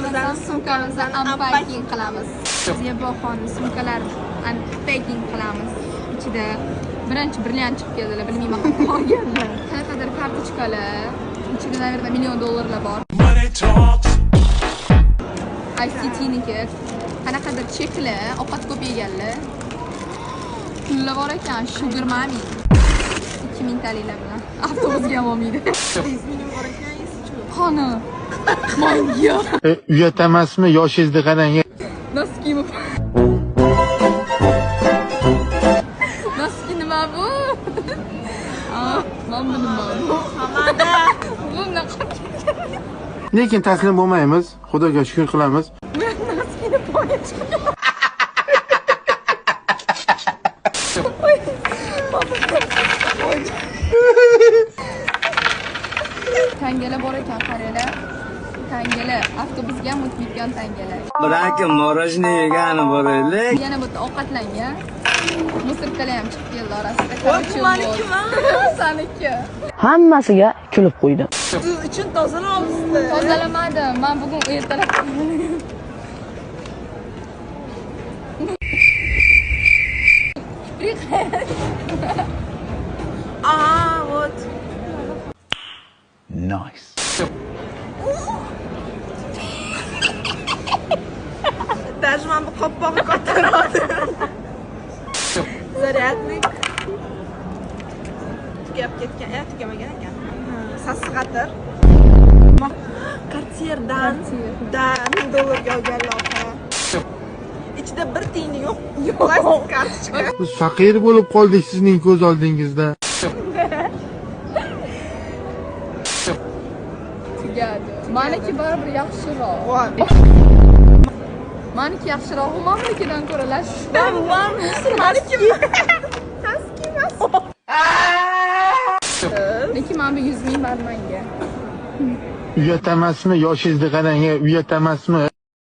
O'zimizni sumkamizni unpacking qilamiz. Bizga Boxon sumkalar unpacking qilamiz. Ichida birinchi brilliant chiqib keldilar, bilmayman qolganlar. Qanaqadir kartochkalar, ichida naверное $1,000,000 bor. ICT-niki qanaqadir cheklar, ovqat ko'p yeganlar. Pullar bor ekan, sugar mami. 2000 taliklar bilan avtobusga ham olmaydi. 100 million bor ekan, esi-chu. Qani. Manga. Uyat emasmi, yoshingizni qarang. Noski bu. Noski nima bu? Mana nima bu? Hamada. Bu naqa. Lekin taslim bo'lmaymiz. Xudoga shukr qilamiz. Noskini boyashga. Tangalar bor ekan, qaranglar. Tangalar, avtobusga ham o'tib ketgan tangalar. Biroq morojniy yegani boraylik. Yana bu ovqatlangan. Musirkalar ham chiqib keldi orasida. Manikiman. Saniki. Hammasiga kulib qo'ydi. Siz uchun tozalamamsiz? Tozalamadim. Men bugun ertalab вот. Nice. Даже men bu qopqog'i ko'taroldim. Zaryadnik. Tugab ketgan, tugamagan ekan. Sassiqatir. Cartier'dan $1,000,000 olgan loyiha. Ichida bir tiyini yo'q. Plastik kartochka. Biz faqir bo'lib qoldik sizning ko'z oldingizda. tugadi. Meniki baribir yaxshiroq. Meniki yaxshiroq, meninikidan ko'ra lash. Meniki taskimas. Lekin men bu 100 ming bermanga. Uyat emasmi, yoshingizni qarang. Uyat emasmi?